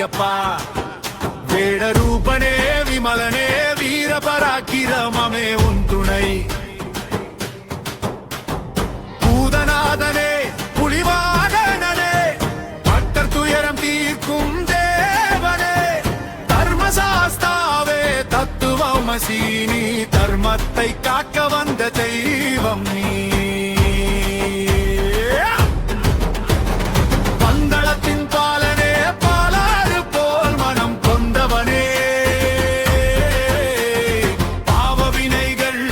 ஐயப்பா வேடரூபனே விமலனே வீர பராக்கிரமமே உன் துணை பூதநாதனே புலிவாகனே பட்டர் துயரம் தீர்க்கும் தேவனே தர்மசாஸ்தாவே தத்துவமசீனி தர்மத்தை காக்க வந்த தெய்வம் நீ பந்தளத்தின் பாலனே பாலாறு போல் மனம் கொண்டவனே பாவவினைகள்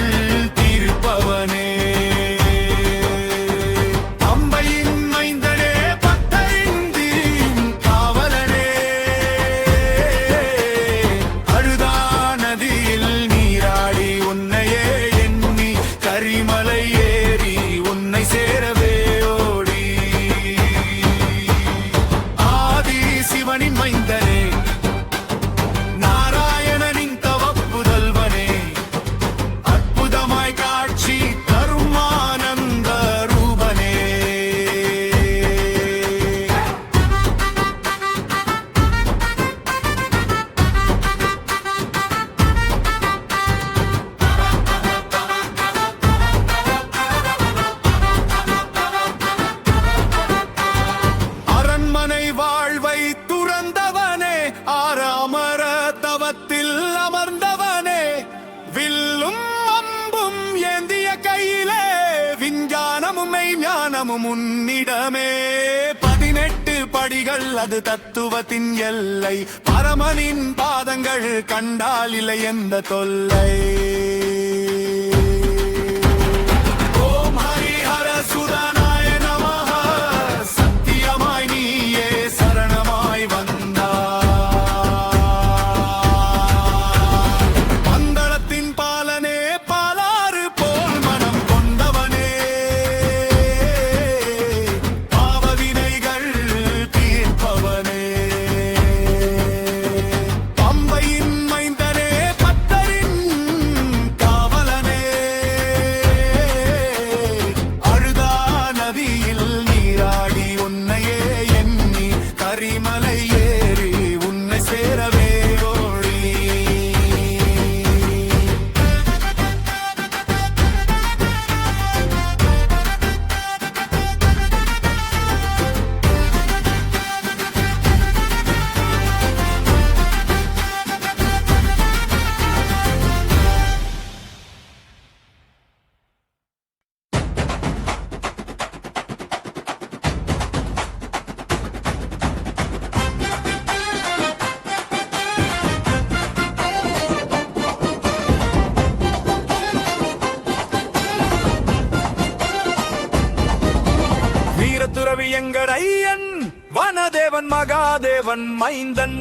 தீர்ப்பவனே அம்பையின் மைந்தனே பத்தரின் காவலனே அழுதா நதியில் நீராடி உன்னையே எண்ணி கரிமலை ஏறி உன்னை சேரவே ஓடி ஆதி சிவனின் மைந்தனே நாராயணனின் தவப்புதல்வனே அற்புதமாய் காட்சி தரும் ஆனந்த ரூபனே அரண்மனை வாழ்வை துறந்தவனே ஆராமர தவத்தில் அமர்ந்தவனே வில்லும் அம்பும் ஏந்திய கையிலே விஞ்ஞானமும் மெய்ஞானமும் உன்னிடமே 18 படிகள் அது தத்துவத்தின் எல்லை பரமனின் பாதங்கள் கண்டால் இல்லை எந்த தொல்லை ஓம் ஹரிஹர சுதனாய நமஹ சத்தியமாய் நீயே சரணமாய் வந்தாய் பந்தளத்தின் பாலனே பாலாறு போல் மனம் கொண்டவனே பாவவினைகள் தீர்ப்பவனே பம்பையின் மைந்தனே பத்தரின் காவலனே அழுதா நதியில் நீராடி உன்னையே எண்ணி கரிமலை ஏறி உன்னை சேரவே ஓடி வீரத்துறவி எங்கள் ஐயன் வனதேவன் மகாதேவன் மைந்தன்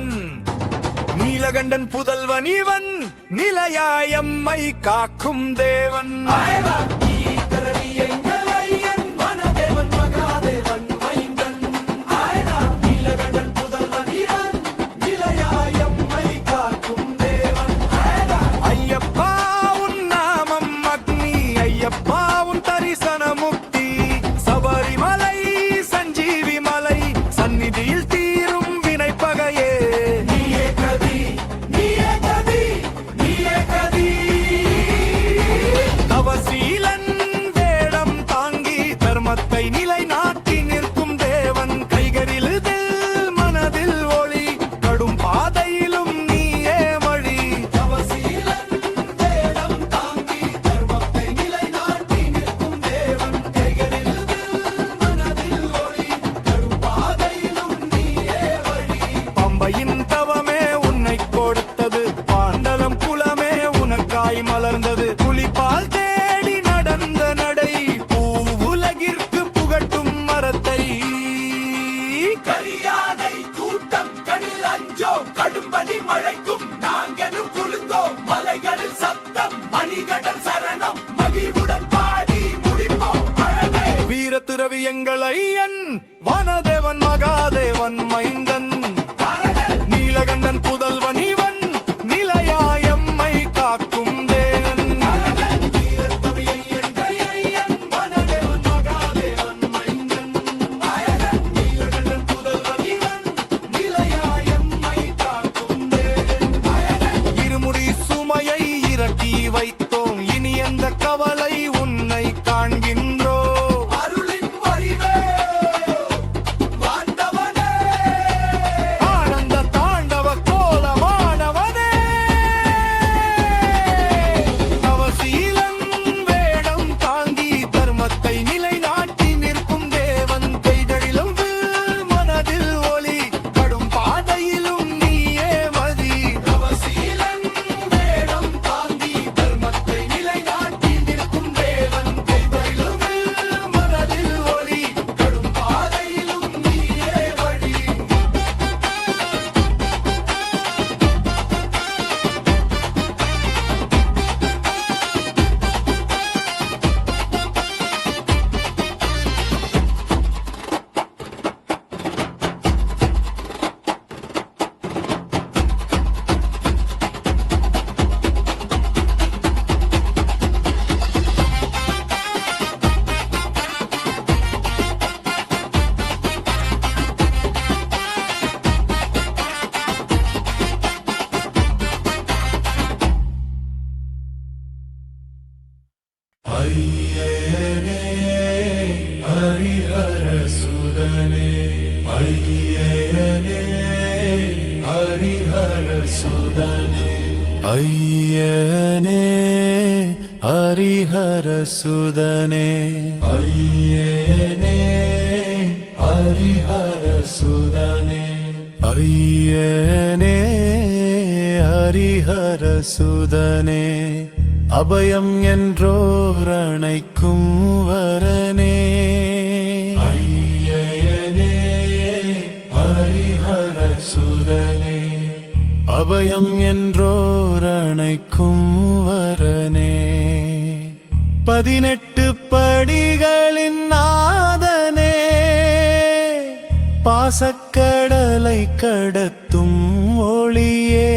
நீலகண்டன் புதல்வன் இவன் நிலையாயம்மை காக்கும் தேவன் ஐயப்பா உன் நாமம் அக்னி ஐயப்பா உன் தரிசன முக்தி சபரிமலை சஞ்சீவி மலை சந்நிதியில் தீரும் வினைப்பகையே நீயே கதி நீயே கதி நீயே கதி தவசீலன் வேடம் தாங்கி தர்மத்தை நிலைநாட்டி நிற்கும் தேவன் கைகரிலுதில் மனதில் ஒளி கடும் பாதையிலும் நீயே வழி தவசீலன் வேடம் தாங்கி தர்மத்தை நிலைநாட்டி நிற்கும் தேவன் கைகரிலுதில் மனதில் ஒளி கடும் பாதையிலும் நீயே வழி பம்பையின் தவமே உன்னை கொடுத்தது பாண்டலம் குலமே உனக்காய் மலர்ந்தது புலிப்பால் தேடி நடந்த நடை பூவுலகிற்கு புகட்டும் மரத்தை கரியானை கூட்டம் கண்ணில் அஞ்சோம் கடும்படி மழைக்கும் நாங்களும் குளிர்ந்தோம் மலைகளில் சத்தம் மணிகடல் சரணம் மகிழ்வுடன் பாடி முடிப்போம் அழகை வீரத்துறவி எங்கள் ஐயன் வனதேவன் மகாதேவன் மைந்தன் நீலகண்டன் புதல்வன் இவன் நிலையாயம்மை காக்கும் தேவன் வீரத்துறவி எங்கள் ஐயன் வனதேவன் மகாதேவன் மைந்தன் நீலகண்டன் புதல்வன் இவன் நிலையாயம்மை ஐயனே ஹரிஹர சுதனே ஐயனே ஹரிஹர சுதனே ஐயனே ஹரிஹர சுதனே ஐயனே ஹரிஹர சுதனே ஐயனே ஹரிஹர சுதனே அபயம் என்றோர் அணைக்கும் வரனே ஐயனே ஹரிஹர சுதனே அபயம் என்றோர் அணைக்கும் வரனே 18 படிகளின் நாதனே பாசக்கடலை கடத்தும் ஒளியே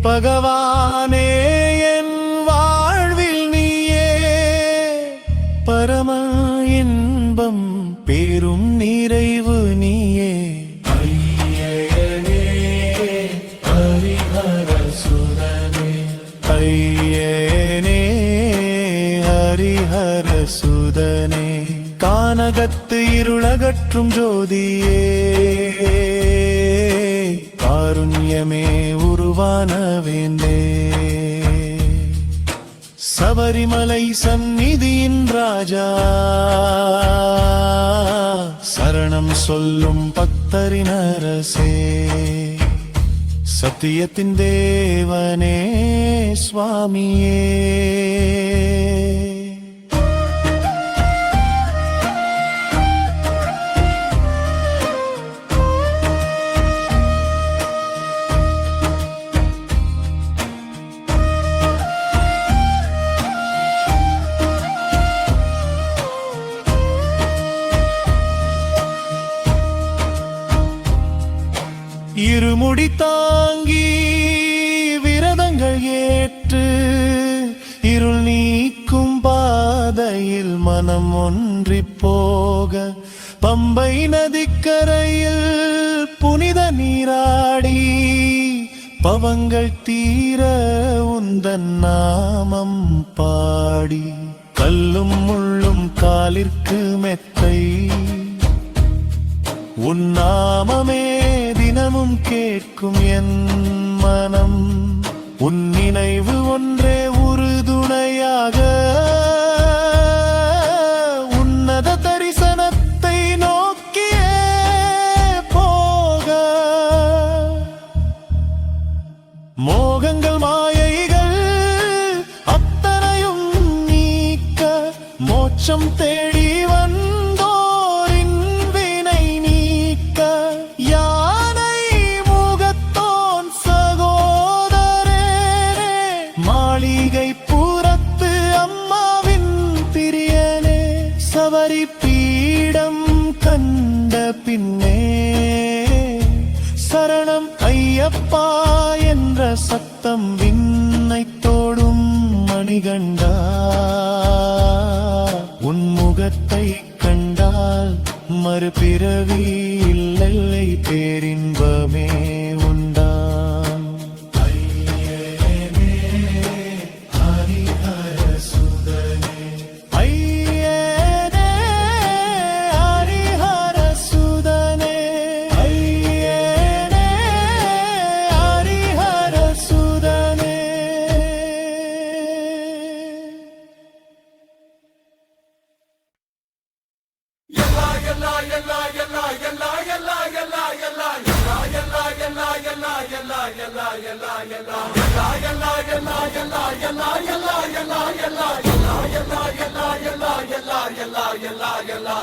பகவானே என் வாழ்வில் நீயே பரம இன்பம் பேரும் நிறைவு நீயே ஐயனே ஹரிஹர சுதனே ஐயனே ஹரிஹர சுதனே கானகத்து இருளகற்றும் ஜோதியே காருண்யமே உருவான வேந்தே சபரிமலை சந்நிதியின் ராஜா சரணம் சொல்லும் பக்தரின் அரசே சத்தியத்தின் தேவனே சுவாமியே இருமுடி தாங்கி விரதங்கள் ஏற்று இருள் நீக்கும் பாதையில் மனம் ஒன்றி போக பம்பை நதிக்கரையில் புனித நீராடி பவங்கள் தீர உந்தன் நாமம் பாடி கல்லும் முள்ளும் காலிற்கு மெத்தை உன் நாமமே தினமும் கேட்கும் என் மனம் உன் நினைவு ஒன்றே உறுதுணையாக உன்னத தரிசனத்தை நோக்கியே போக மோகங்கள் மாயைகள் அத்தனையும் நீக்க மோட்சம் தேடி வந்தோரின் வினை நீக்க யானை முகத்தோன் சகோதரே மாளிகை புறத்து அம்மாவின் பிரியனே சபரி பீடம் கண்ட பின்னே சரணம் ஐயப்பா என்ற சத்தம் விண்ணை தோடும் மணிகண்டா உன் முகத்தை கண்டால் மறுபிறவி இல்லை பேரின்பமே உண்டாம் ஐயனே ஹரிஹர சுதனே ஐயனே ஹரிஹர சுதனே ஐயனே ஹரிஹர சுதனே எல்லா